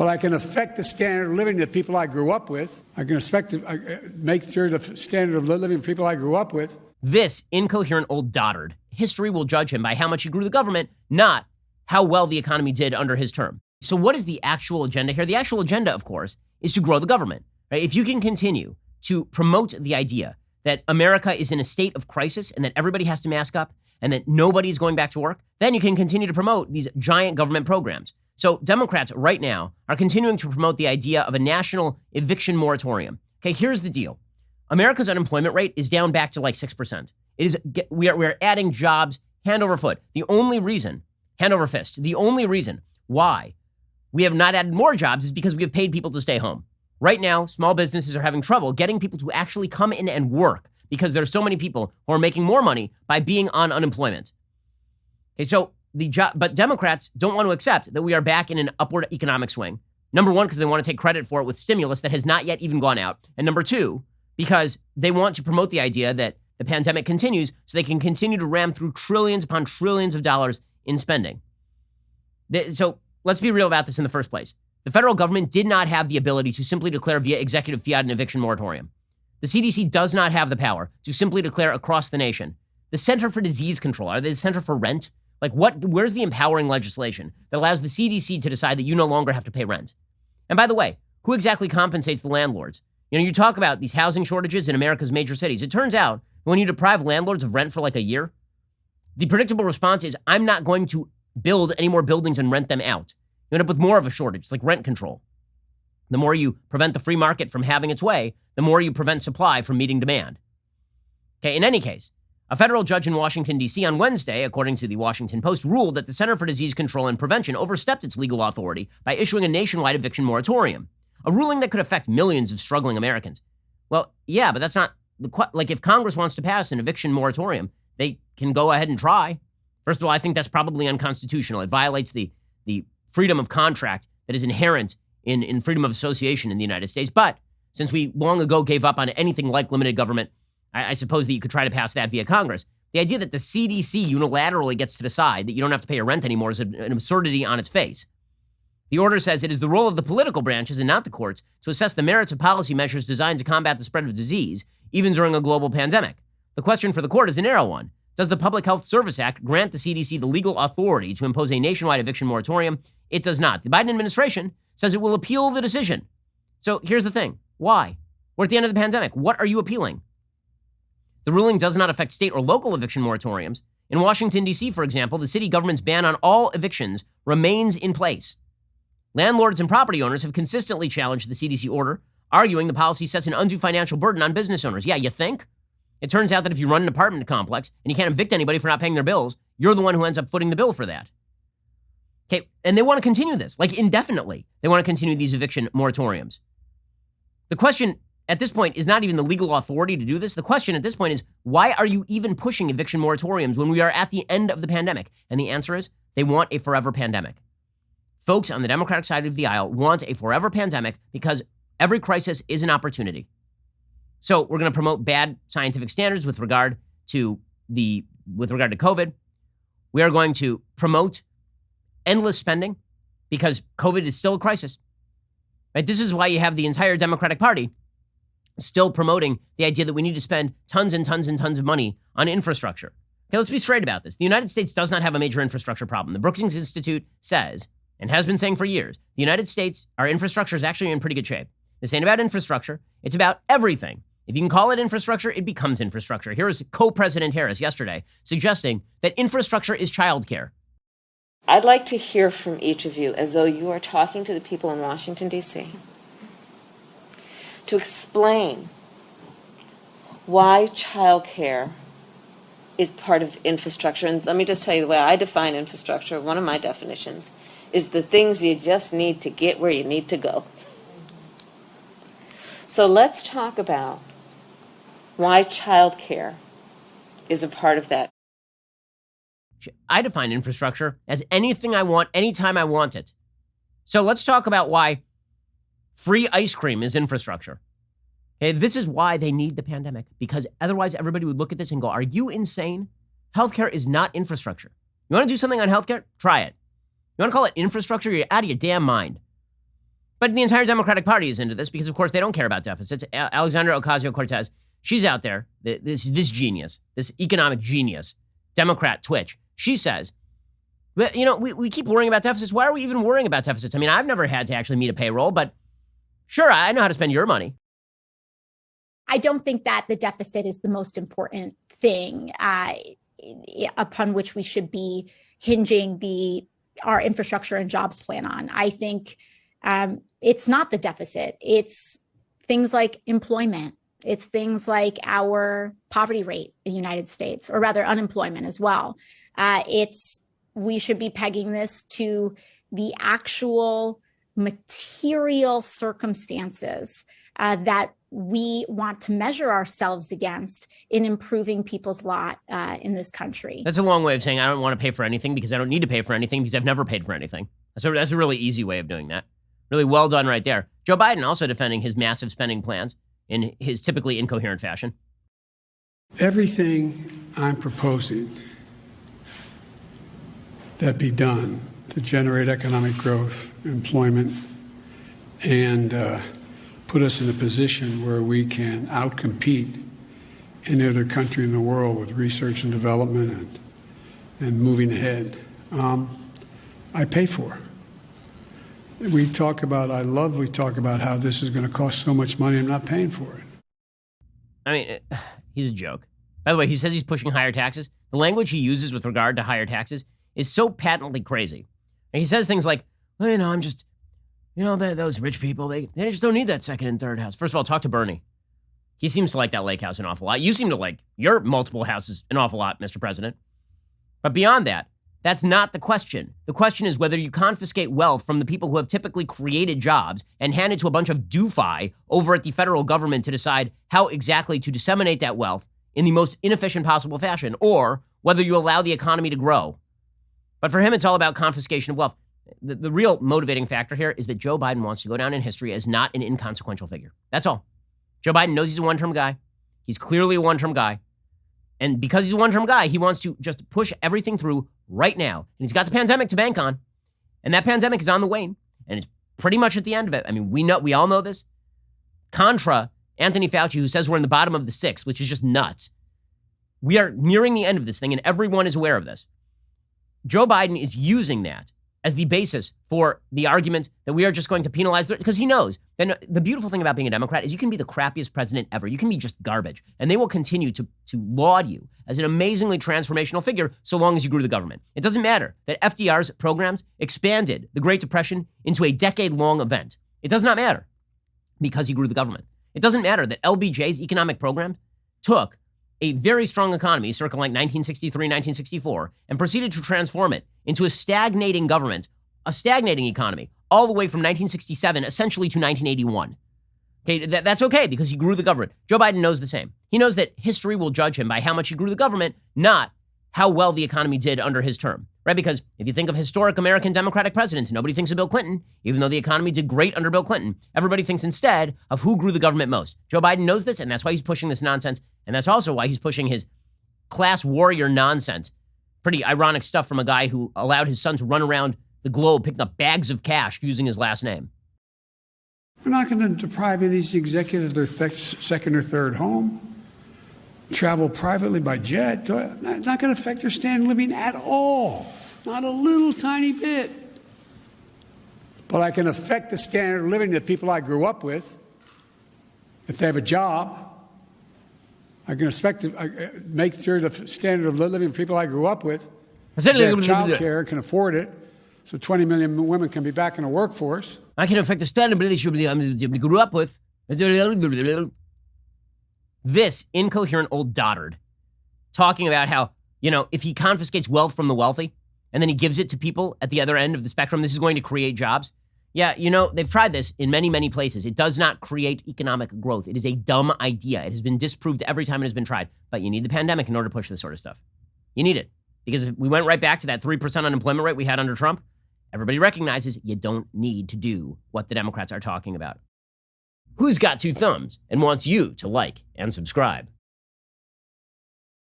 But I can affect the standard of living that people I grew up with. I can make sure the standard of living of people I grew up with. This incoherent old dotard, history will judge him by how much he grew the government, not how well the economy did under his term. So what is the actual agenda here? The actual agenda, of course, is to grow the government. Right? If you can continue to promote the idea that America is in a state of crisis and that everybody has to mask up and that nobody's going back to work, then you can continue to promote these giant government programs. So Democrats right now are continuing to promote the idea of a national eviction moratorium. Okay, here's the deal. America's unemployment rate is down back to like 6%. We are adding jobs hand over foot. The only reason, hand over fist, the only reason why we have not added more jobs is because we have paid people to stay home. Right now, small businesses are having trouble getting people to actually come in and work because there's so many people who are making more money by being on unemployment. Okay, so but Democrats don't want to accept that we are back in an upward economic swing. Number one, because they want to take credit for it with stimulus that has not yet even gone out. And number two, because they want to promote the idea that the pandemic continues so they can continue to ram through trillions upon trillions of dollars in spending. So let's be real about this in the first place. The federal government did not have the ability to simply declare via executive fiat an eviction moratorium. The CDC does not have the power to simply declare across the nation. The Center for Disease Control, are they the Center for Rent? Like where's the empowering legislation that allows the CDC to decide that you no longer have to pay rent? And by the way, who exactly compensates the landlords? You know, you talk about these housing shortages in America's major cities. It turns out when you deprive landlords of rent for like a year, the predictable response is, I'm not going to build any more buildings and rent them out. You end up with more of a shortage. It's like rent control. The more you prevent the free market from having its way, the more you prevent supply from meeting demand. Okay, in any case, a federal judge in Washington, D.C. on Wednesday, according to the Washington Post, ruled that the Center for Disease Control and Prevention overstepped its legal authority by issuing a nationwide eviction moratorium, a ruling that could affect millions of struggling Americans. Well, yeah, but that's not, like if Congress wants to pass an eviction moratorium, they can go ahead and try. First of all, I think that's probably unconstitutional. It violates the freedom of contract that is inherent in freedom of association in the United States. But since we long ago gave up on anything like limited government, I suppose that you could try to pass that via Congress. The idea that the CDC unilaterally gets to decide that you don't have to pay your rent anymore is an absurdity on its face. The order says it is the role of the political branches and not the courts to assess the merits of policy measures designed to combat the spread of disease, even during a global pandemic. The question for the court is a narrow one. Does the Public Health Service Act grant the CDC the legal authority to impose a nationwide eviction moratorium? It does not. The Biden administration says it will appeal the decision. So here's the thing. Why? We're at the end of the pandemic. What are you appealing? The ruling does not affect state or local eviction moratoriums. In Washington, D.C., for example, the city government's ban on all evictions remains in place. Landlords and property owners have consistently challenged the CDC order, arguing the policy sets an undue financial burden on business owners. Yeah, you think? It turns out that if you run an apartment complex and you can't evict anybody for not paying their bills, you're the one who ends up footing the bill for that. Okay, and they want to continue this, like indefinitely. They want to continue these eviction moratoriums. The question at this point is not even the legal authority to do this. The question at this point is, why are you even pushing eviction moratoriums when we are at the end of the pandemic? And the answer is, they want a forever pandemic. Folks on the Democratic side of the aisle want a forever pandemic because every crisis is an opportunity. So we're going to promote bad scientific standards with regard to COVID. We are going to promote endless spending because COVID is still a crisis. Right? This is why you have the entire Democratic Party still promoting the idea that we need to spend tons and tons and tons of money on infrastructure. Okay, let's be straight about this. The United States does not have a major infrastructure problem. The Brookings Institute says, and has been saying for years, the United States, our infrastructure is actually in pretty good shape. This ain't about infrastructure. It's about everything. If you can call it infrastructure, it becomes infrastructure. Here is Co-President Harris yesterday suggesting that infrastructure is childcare. I'd like to hear from each of you as though you are talking to the people in Washington, D.C., to explain why childcare is part of infrastructure. And let me just tell you the way I define infrastructure. One of my definitions is the things you just need to get where you need to go. So let's talk about why childcare is a part of that. I define infrastructure as anything I want, anytime I want it. So let's talk about why free ice cream is infrastructure. Okay, this is why they need the pandemic, because otherwise everybody would look at this and go, are you insane? Healthcare is not infrastructure. You want to do something on healthcare? Try it. You want to call it infrastructure? You're out of your damn mind. But the entire Democratic Party is into this because, of course, they don't care about deficits. Alexandra Ocasio-Cortez, she's out there, this genius, this economic genius, Democrat twitch. She says, we keep worrying about deficits. Why are we even worrying about deficits? I mean, I've never had to actually meet a payroll, but sure, I know how to spend your money. I don't think that the deficit is the most important thing upon which we should be hinging our infrastructure and jobs plan on. I think it's not the deficit. It's things like employment. It's things like our poverty rate in the United States, or rather unemployment as well. We should be pegging this to the actual material circumstances that we want to measure ourselves against in improving people's lot in this country. That's a long way of saying I don't want to pay for anything because I don't need to pay for anything because I've never paid for anything. So that's a really easy way of doing that. Really well done right there. Joe Biden also defending his massive spending plans in his typically incoherent fashion. Everything I'm proposing that be done to generate economic growth, employment, and put us in a position where we can outcompete any other country in the world with research and development and moving ahead, I pay for. We talk about how this is going to cost so much money. I'm not paying for it. I mean, he's a joke. By the way, he says he's pushing higher taxes. The language he uses with regard to higher taxes is so patently crazy. And he says things like, well, I'm just, those rich people, they just don't need that second and third house. First of all, talk to Bernie. He seems to like that lake house an awful lot. You seem to like your multiple houses an awful lot, Mr. President. But beyond that, that's not the question. The question is whether you confiscate wealth from the people who have typically created jobs and hand it to a bunch of doofi over at the federal government to decide how exactly to disseminate that wealth in the most inefficient possible fashion, or whether you allow the economy to grow. But for him, it's all about confiscation of wealth. The real motivating factor here is that Joe Biden wants to go down in history as not an inconsequential figure. That's all. Joe Biden knows he's a one-term guy. He's clearly a one-term guy. And because he's a one-term guy, he wants to just push everything through right now. And he's got the pandemic to bank on. And that pandemic is on the wane. And it's pretty much at the end of it. I mean, we all know this. Contra Anthony Fauci, who says we're in the bottom of the sixth, which is just nuts. We are nearing the end of this thing, and everyone is aware of this. Joe Biden is using that as the basis for the argument that we are just going to penalize, because he knows. Then the beautiful thing about being a Democrat is you can be the crappiest president ever. You can be just garbage, and they will continue to laud you as an amazingly transformational figure so long as you grew the government. It doesn't matter that FDR's programs expanded the Great Depression into a decade-long event. It does not matter because he grew the government. It doesn't matter that LBJ's economic program took a very strong economy, circa like 1963, 1964, and proceeded to transform it into a stagnating government, a stagnating economy, all the way from 1967 essentially to 1981. Okay, that's okay because he grew the government. Joe Biden knows the same. He knows that history will judge him by how much he grew the government, not how well the economy did under his term, right? Because if you think of historic American Democratic presidents, nobody thinks of Bill Clinton, even though the economy did great under Bill Clinton. Everybody thinks instead of who grew the government most. Joe Biden knows this, and that's why he's pushing this nonsense. And that's also why he's pushing his class warrior nonsense. Pretty ironic stuff from a guy who allowed his son to run around the globe picking up bags of cash using his last name. We're not going to deprive any of these executives of their second or third home. Travel privately by jet. It's not going to affect their standard of living at all. Not a little tiny bit. But I can affect the standard of living of the people I grew up with. If they have a job, I can make sure the standard of living of people I grew up with, if they have child care, can afford it, so 20 million women can be back in the workforce. I can affect the standard of living we grew up with. This incoherent old dotard talking about how, if he confiscates wealth from the wealthy and then he gives it to people at the other end of the spectrum, this is going to create jobs. Yeah, they've tried this in many, many places. It does not create economic growth. It is a dumb idea. It has been disproved every time it has been tried. But you need the pandemic in order to push this sort of stuff. You need it. Because if we went right back to that 3% unemployment rate we had under Trump, everybody recognizes you don't need to do what the Democrats are talking about. Who's got two thumbs and wants you to like and subscribe?